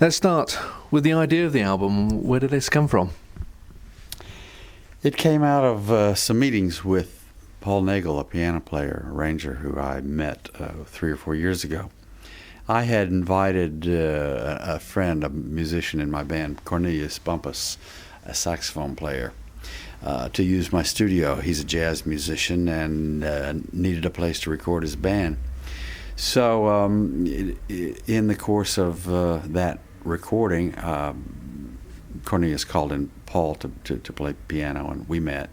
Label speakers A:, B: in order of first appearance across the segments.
A: Let's start with the idea of the album. Where did this come from?
B: It came out of some meetings with Paul Nagel, a piano player, arranger, who I met 3 or 4 years ago. I had invited a friend, a musician in my band, Cornelius Bumpus, a saxophone player, to use my studio. He's a jazz musician and needed a place to record his band. So in the course of that recording, Cornelius called in Paul to play piano, and we met.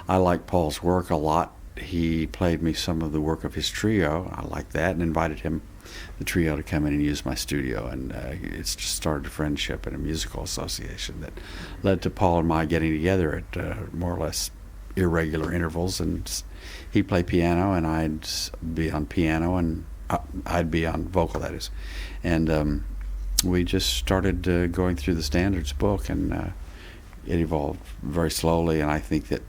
B: I liked Paul's work a lot. He played me some of the work of his trio. I liked that and invited the trio to come in and use my studio, and it's just started a friendship and a musical association that led to Paul and my getting together at more or less irregular intervals, and he'd play piano and I'd be on piano and I'd be on vocal, that is, and we just started going through the standards book, and it evolved very slowly, and I think that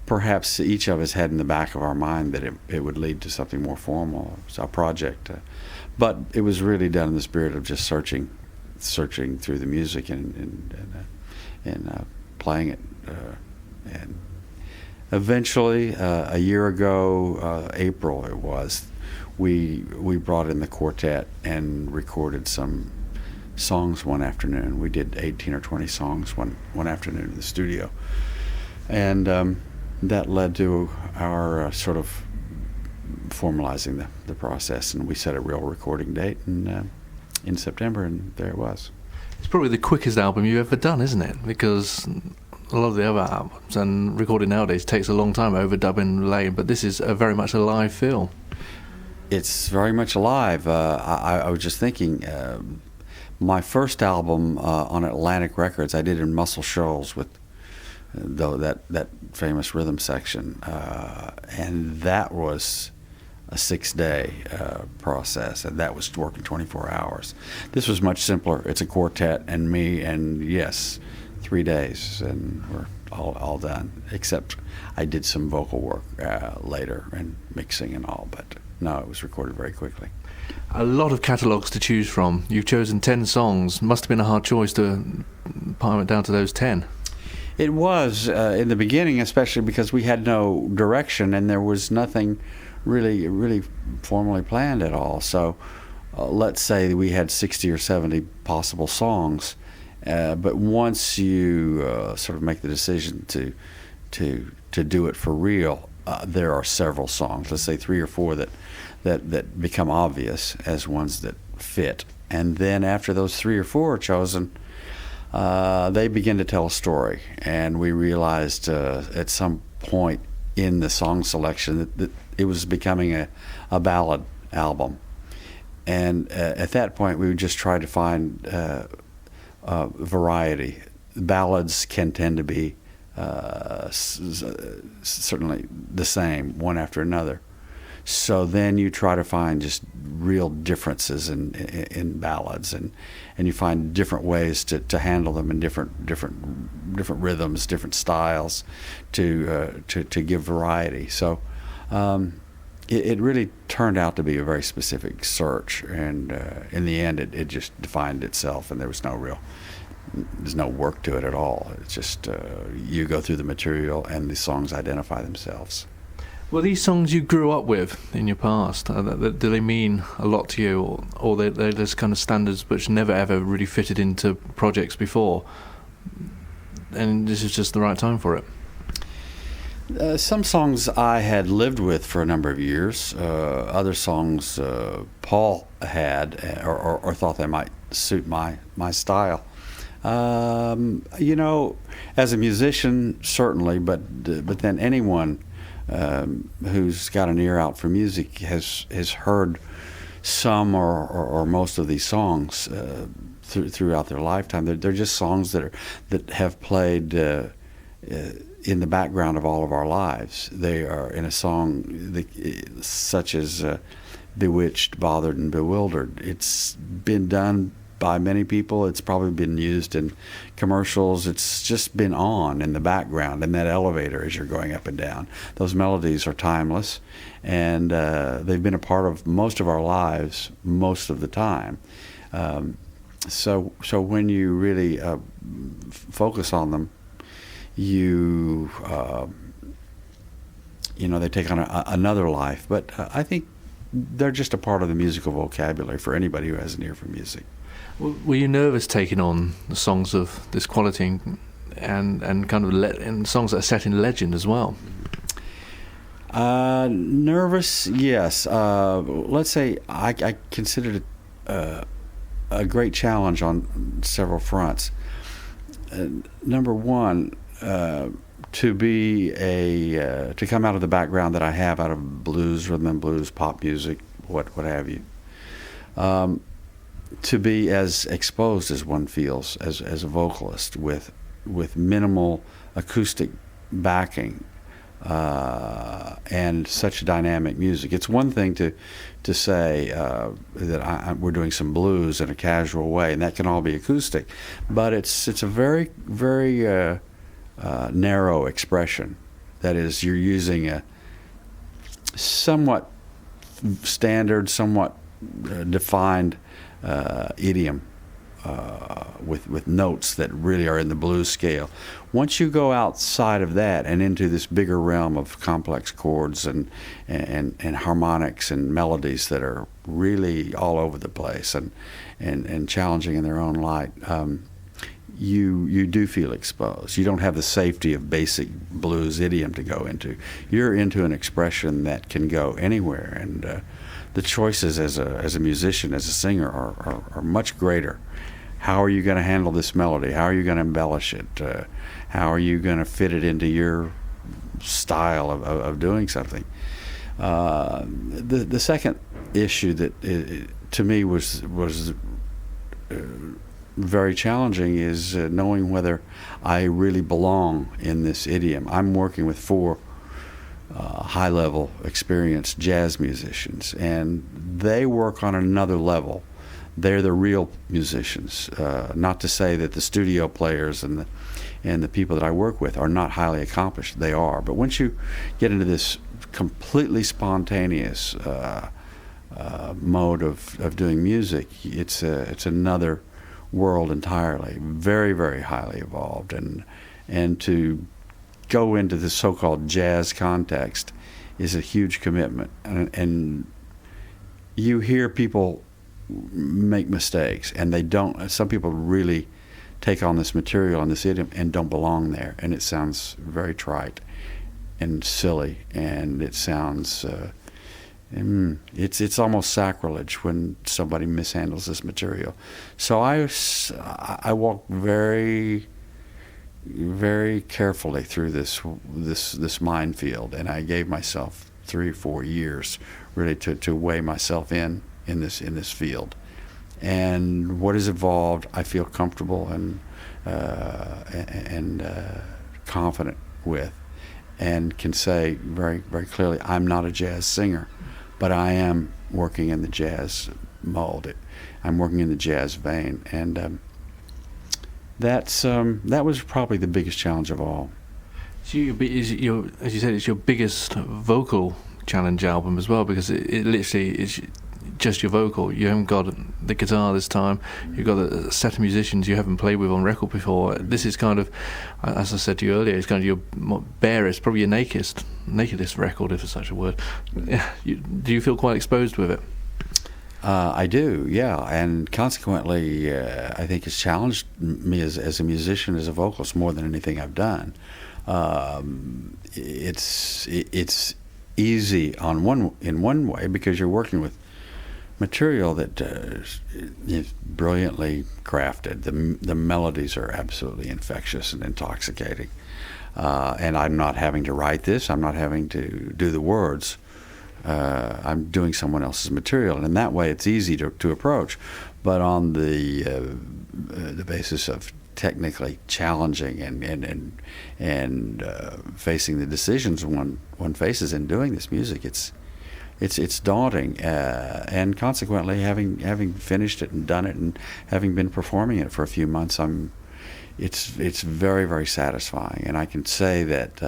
B: perhaps each of us had in the back of our mind that it would lead to something more formal, a project, but it was really done in the spirit of just searching through the music and playing it, and eventually a year ago, April it was, we brought in the quartet and recorded some songs one afternoon. We did 18 or 20 songs one afternoon in the studio, and that led to our sort of formalizing the process, and we set a real recording date in September, and there it was.
A: It's probably the quickest album you've ever done, isn't it? Because a lot of the other albums and recording nowadays takes a long time, overdubbing, laying, but this is very much a live feel.
B: It's very much alive. I was just thinking, my first album on Atlantic Records I did in Muscle Shoals with that famous rhythm section, and that was a 6-day process, and that was working 24 hours. This was much simpler. It's a quartet and me, and yes, 3 days, and we're all done, except I did some vocal work later and mixing and all, but no, it was recorded very quickly.
A: A lot of catalogues to choose from. You've chosen 10 songs. Must have been a hard choice to palm it down to those 10.
B: It was in the beginning, especially because we had no direction and there was nothing really formally planned at all. So let's say we had 60 or 70 possible songs, but once you sort of make the decision to do it for real, there are several songs, let's say 3 or 4 that become obvious as ones that fit. And then after those 3 or 4 are chosen, they begin to tell a story. And we realized at some point in the song selection that it was becoming a ballad album. And at that point, we would just try to find variety. Ballads can tend to be certainly the same, one after another. So then you try to find just real differences in ballads, and you find different ways to handle them in different rhythms, different styles, to give variety. So it really turned out to be a very specific search, and in the end, it just defined itself, and there's no work to it at all. It's just you go through the material, and the songs identify themselves.
A: Well, these songs you grew up with in your past, do they mean a lot to you, or they're just kind of standards which never ever really fitted into projects before, and this is just the right time for it?
B: Some songs I had lived with for a number of years. Other songs Paul had or thought they might suit my style. As a musician, certainly, but then anyone who's got an ear out for music has heard some or most of these songs throughout their lifetime. They're just songs that have played in the background of all of our lives. They are in a song such as Bewitched, Bothered, and Bewildered. It's been done by many people. It's probably been used in commercials. It's just been on in the background in that elevator as you're going up and down. Those melodies are timeless, and they've been a part of most of our lives most of the time. So when you really focus on them, you they take on another life. But I think they're just a part of the musical vocabulary for anybody who has an ear for music.
A: Were you nervous taking on the songs of this quality and kind of and songs that are set in legend as well?
B: Nervous, yes. Let's say I considered it a great challenge on several fronts. Number one, to be to come out of the background that I have, out of blues, rhythm and blues, pop music, what have you. To be as exposed as one feels as a vocalist with minimal acoustic backing. And such dynamic music. It's one thing to say that we're doing some blues in a casual way, and that can all be acoustic, but it's a very very narrow expression. That is, you're using a somewhat standard, somewhat defined idiom with notes that really are in the blues scale. Once you go outside of that and into this bigger realm of complex chords and harmonics and melodies that are really all over the place and challenging in their own light, you do feel exposed. You don't have the safety of basic blues idiom to go into. You're into an expression that can go anywhere, and the choices as a musician, as a singer, are much greater. How are you going to handle this melody? How are you going to embellish it? How are you going to fit it into your style of doing something? The second issue that to me was very challenging is knowing whether I really belong in this idiom. I'm working with four high-level, experienced jazz musicians, and they work on another level. They're the real musicians. Not to say that the studio players and the people that I work with are not highly accomplished. They are. But once you get into this completely spontaneous mode of doing music, it's another world entirely. Very, very highly evolved. And to go into the so-called jazz context is a huge commitment. And you hear people make mistakes, and they don't. Some people really take on this material and this idiom and don't belong there, and it sounds very trite and silly, and it sounds it's almost sacrilege when somebody mishandles this material. So I walked very, very carefully through this minefield, and I gave myself 3 or 4 years really to weigh myself in this field. And what has evolved, I feel comfortable and confident with, and can say very, very clearly, I'm not a jazz singer, but I am working in the jazz mold. I'm working in the jazz vein, and that was probably the biggest challenge of all.
A: So as you said, it's your biggest vocal challenge album as well, because it literally is just your vocal. You haven't got the guitar this time. You've got a set of musicians you haven't played with on record before. This is kind of, as I said to you earlier, it's kind of your barest, probably your nakedest record, if it's such a word. Do you feel quite exposed with it?
B: I do, yeah, and consequently, I think it's challenged me as a musician, as a vocalist, more than anything I've done. It's easy in one way, because you're working with material that is brilliantly crafted. The melodies are absolutely infectious and intoxicating, and I'm not having to write this. I'm not having to do the words. I'm doing someone else's material, and in that way, it's easy to approach. But on the basis of technically challenging and facing the decisions one faces in doing this music, it's daunting, and consequently, having finished it and done it, and having been performing it for a few months, it's very, very satisfying. And I can say that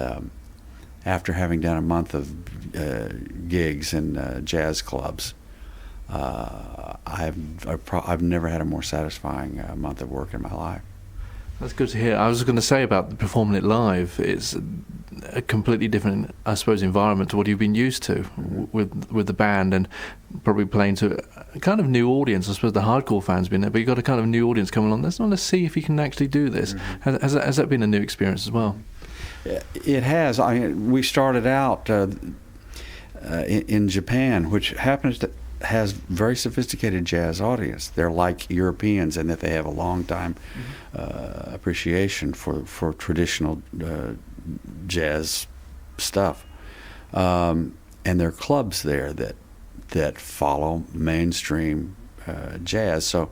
B: after having done a month of gigs in jazz clubs, I've never had a more satisfying month of work in my life.
A: That's good to hear. I was going to say about performing it live. It's a completely different, I suppose, environment to what you've been used to with the band, and probably playing to a kind of new audience. I suppose the hardcore fans been there, but you've got a kind of new audience coming along. Let's see if you can actually do this. Mm-hmm. Has that been a new experience as well?
B: It has. I mean, we started out in Japan, which has very sophisticated jazz audience. They're like Europeans in that they have a long time appreciation for traditional jazz stuff, and there are clubs there that follow mainstream jazz. So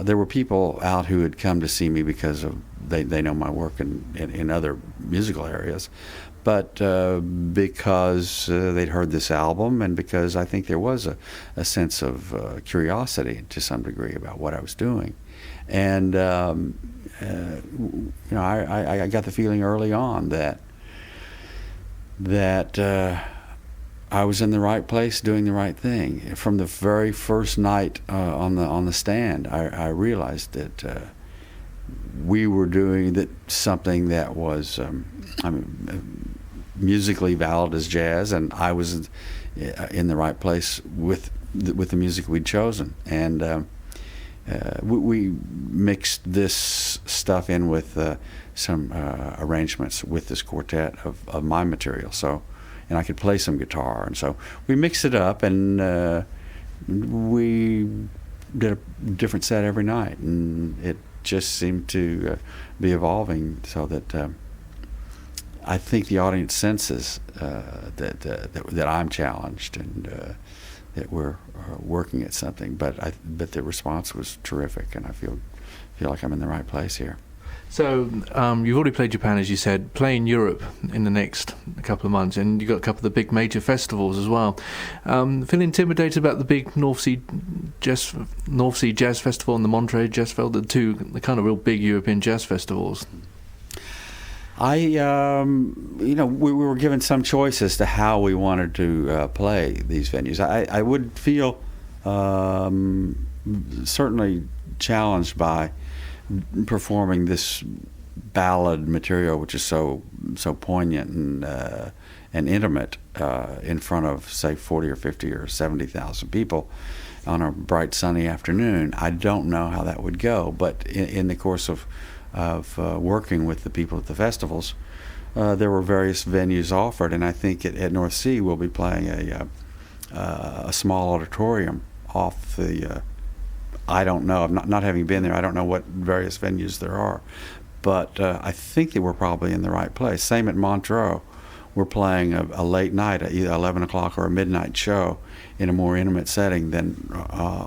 B: there were people out who had come to see me because of they know my work in other musical areas. But because they'd heard this album, and because I think there was a sense of curiosity to some degree about what I was doing, and I got the feeling early on that I was in the right place, doing the right thing. From the very first night on the stand, I realized that we were doing something that was, musically valid as jazz, and I was in the right place with the music we'd chosen. And we mixed this stuff in with some arrangements with this quartet of my material. So, and I could play some guitar, and so we mixed it up, and we did a different set every night, and it just seemed to be evolving so that I think the audience senses that I'm challenged, and that we're working at something. But the response was terrific, and I feel like I'm in the right place here. So
A: you've already played Japan, as you said, playing Europe in the next couple of months, and you've got a couple of the big major festivals as well. Feel intimidated about the big North Sea Jazz Festival and the Monterey Jazz Festival, the kind of real big European jazz festivals?
B: We were given some choice as to how we wanted to play these venues. I would feel certainly challenged by performing this ballad material, which is so poignant and intimate, in front of, say, 40 or 50 or 70,000 people on a bright sunny afternoon. I don't know how that would go, but in the course of working with the people at the festivals, there were various venues offered, and I think at North Sea we'll be playing a small auditorium off the. I don't know. Not having been there, I don't know what various venues there are, but I think that we're probably in the right place. Same at Montreux. We're playing a late night, either 11 o'clock or a midnight show, in a more intimate setting than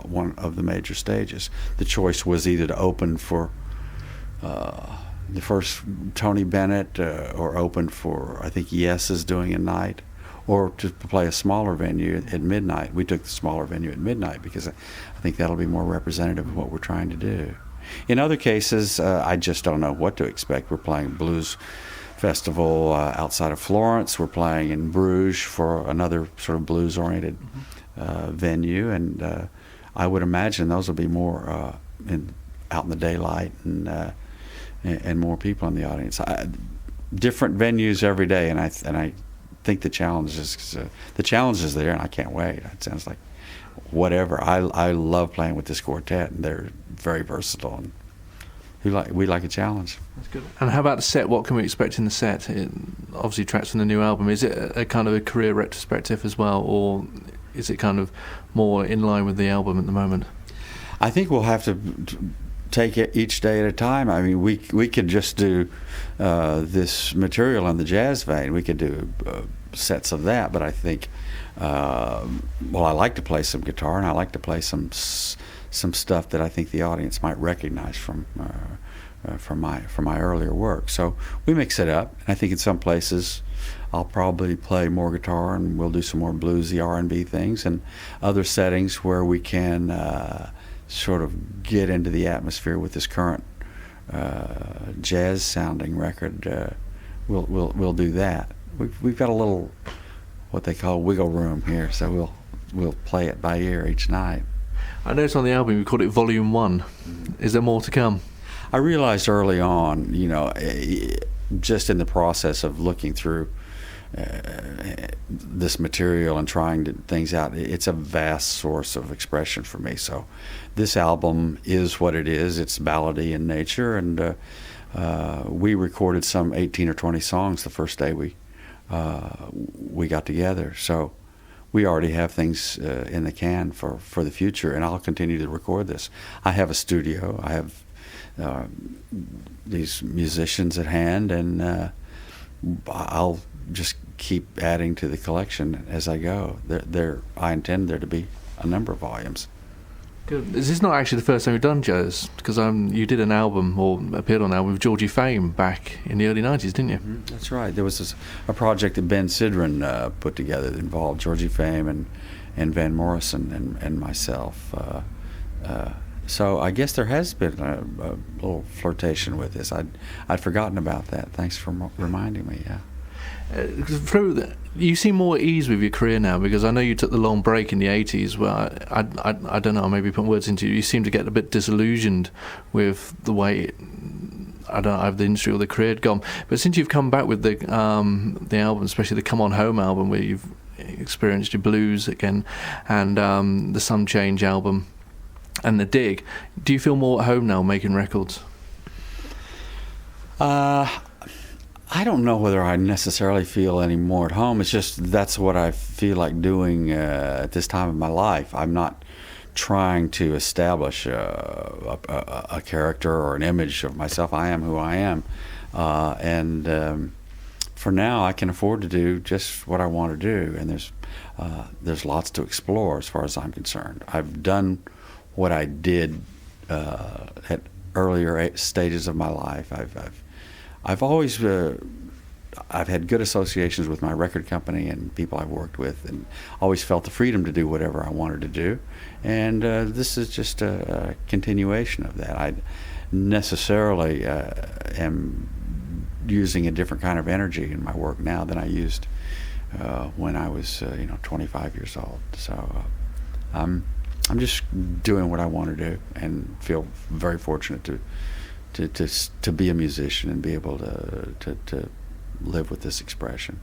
B: one of the major stages. The choice was either to open for the first Tony Bennett, or open for, I think Yes is doing a night, or to play a smaller venue at midnight. We took the smaller venue at midnight because I think that'll be more representative of what we're trying to do. In other cases, I just don't know what to expect. We're playing blues festival outside of Florence. We're playing in Bruges for another sort of blues-oriented venue, and I would imagine those will be more out in the daylight and more people in the audience. Different venues every day, and I think the challenge is there, and I can't wait. It sounds like whatever. I love playing with this quartet, and they're very versatile, and we like a challenge.
A: That's good. And how about the set? What can we expect in the set? It obviously tracks from the new album. Is it a kind of a career retrospective as well, or is it kind of more in line with the album at the moment?
B: I think we'll have to take it each day at a time. I mean, we could just do this material in the jazz vein. We could do sets of that, but I think, I like to play some guitar, and I like to play some stuff that I think the audience might recognize from my earlier work. So we mix it up, and I think in some places I'll probably play more guitar, and we'll do some more bluesy R&B things, and other settings where we can sort of get into the atmosphere with this current jazz sounding record. We'll do that. We've got a little what they call wiggle room here, so we'll play it by ear each night.
A: I noticed on the album you called it Volume 1. Is there more to come?
B: I realized early on, just in the process of looking through this material and trying things out, it's a vast source of expression for me. So this album is what it is. It's ballady in nature, and we recorded some 18 or 20 songs the first day we got together. So we already have things in the can for the future, and I'll continue to record this. I have a studio. I have these musicians at hand, and I'll just keep adding to the collection as I go. I intend there to be a number of volumes.
A: Good. This is not actually the first time you've done jazz, because you did an album, or appeared on an album with Georgie Fame back in the early 90s, didn't you?
B: Mm-hmm. That's right. There was a project that Ben Sidran put together that involved Georgie Fame and Van Morrison and myself. So I guess there has been a little flirtation with this. I'd forgotten about that. Thanks for reminding me. Yeah.
A: You seem more at ease with your career now, because I know you took the long break in the 80s where I don't know, maybe put words into you. You seem to get a bit disillusioned with the way the industry or the career had gone. But since you've come back with the album, especially the Come On Home album, where you've experienced your blues again, and the Some Change album and the Dig, do you feel more at home now making records?
B: I don't know whether I necessarily feel any more at home. It's just that's what I feel like doing at this time of my life. I'm not trying to establish a character or an image of myself. I am who I am. And for now, I can afford to do just what I want to do. And there's lots to explore as far as I'm concerned. I've done what I did at earlier stages of my life. I've always I've had good associations with my record company and people I've worked with, and always felt the freedom to do whatever I wanted to do. And this is just a continuation of that. I necessarily am using a different kind of energy in my work now than I used when I was 25 years old. So I'm just doing what I want to do, and feel very fortunate to be a musician and be able to live with this expression.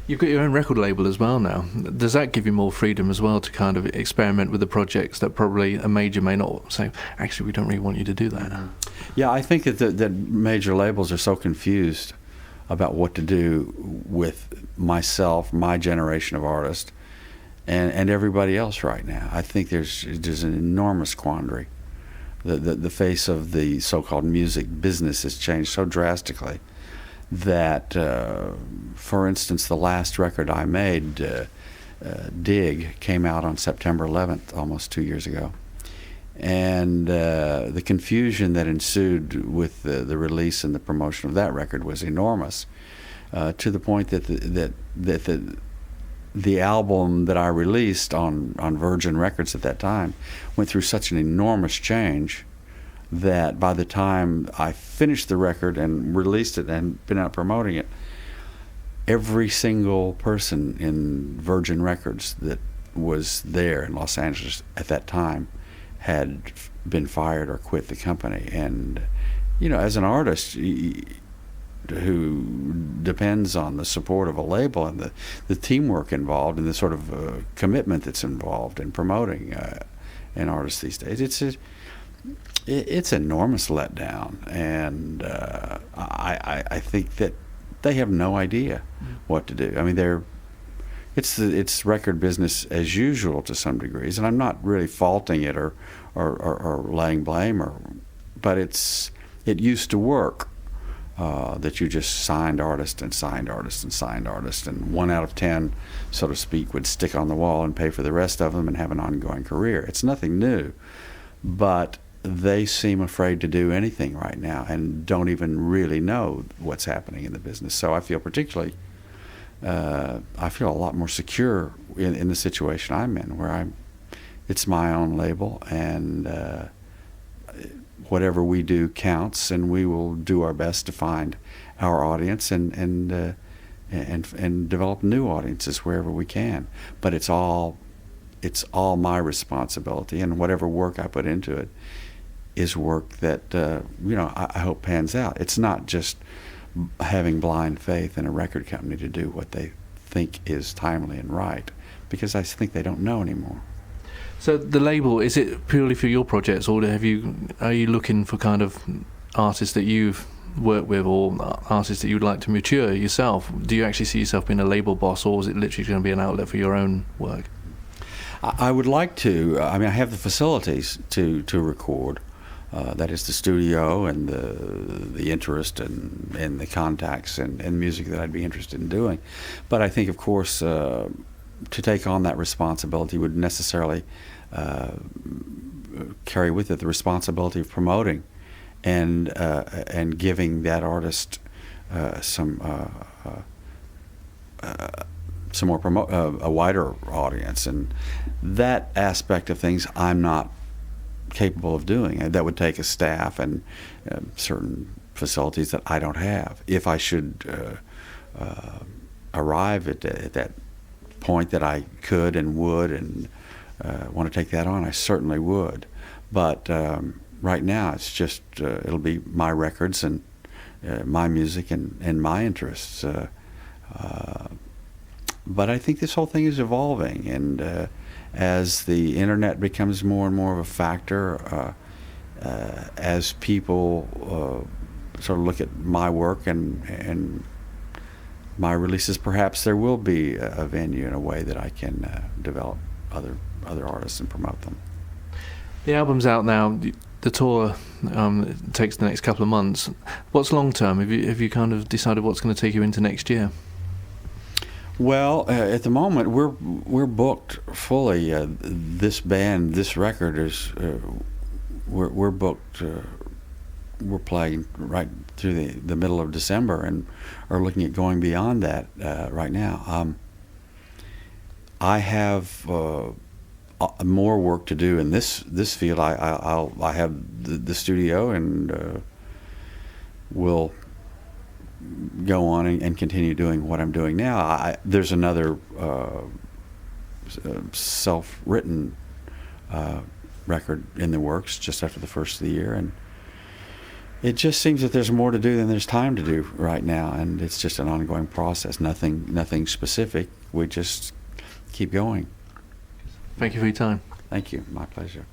A: You've got your own record label as well now. Does that give you more freedom as well to kind of experiment with the projects that probably a major may not say, actually, we don't really want you to do that?
B: Yeah, I think that major labels are so confused about what to do with myself, my generation of artists, and everybody else right now. I think there's an enormous quandary. The face of the so-called music business has changed so drastically that, for instance, the last record I made, Dig, came out on September 11th, almost 2 years ago. And the confusion that ensued with the release and the promotion of that record was enormous, to the point that the album that I released on Virgin Records at that time went through such an enormous change that by the time I finished the record and released it and been out promoting it, every single person in Virgin Records that was there in Los Angeles at that time had been fired or quit the company. And, as an artist who depends on the support of a label and the teamwork involved and the sort of commitment that's involved in promoting an artist these days, it's an enormous letdown. And I think that they have no idea what to do. I mean, it's record business as usual to some degrees, and I'm not really faulting it or laying blame, but it used to work. That you just signed artists and signed artists and signed artists, and 1 out of 10, so to speak, would stick on the wall and pay for the rest of them and have an ongoing career. It's nothing new, but they seem afraid to do anything right now and don't even really know what's happening in the business. So I feel particularly, I feel a lot more secure in the situation I'm in, where it's my own label, and whatever we do counts, and we will do our best to find our audience and develop new audiences wherever we can. But it's all it's all my responsibility, and whatever work I put into it is work that I hope pans out. It's not just having blind faith in a record company to do what they think is timely and right, because I think they don't know anymore.
A: So the label, is it purely for your projects, or are you looking for kind of artists that you've worked with, or artists that you'd like to mature yourself? Do you actually see yourself being a label boss, or is it literally going to be an outlet for your own work?
B: I would like to. I mean, I have the facilities to record. That is the studio and the interest and the contacts and music that I'd be interested in doing. But I think, of course, to take on that responsibility would necessarily carry with it the responsibility of promoting and giving that artist some more a wider audience, and that aspect of things I'm not capable of doing. That would take a staff and certain facilities that I don't have. If I should arrive at that point that I could and would and want to take that on, I certainly would. But right now it's just it'll be my records and my music and my interests. But I think this whole thing is evolving, and as the internet becomes more and more of a factor, as people sort of look at my work and my releases, perhaps there will be a venue in a way that I can develop other artists and promote them.
A: The album's out now. The tour takes the next couple of months. What's long term? Have you kind of decided what's going to take you into next year?
B: Well, at the moment we're booked fully. This band, this record is we're booked. We're playing right through the middle of December, and are looking at going beyond that right now. I have more work to do in this field. I have the studio, and will go on and continue doing what I'm doing now. There's another self-written record in the works just after the first of the year, and it just seems that there's more to do than there's time to do right now, and it's just an ongoing process. Nothing specific. We just keep going.
A: Thank you for your time.
B: Thank you. My pleasure.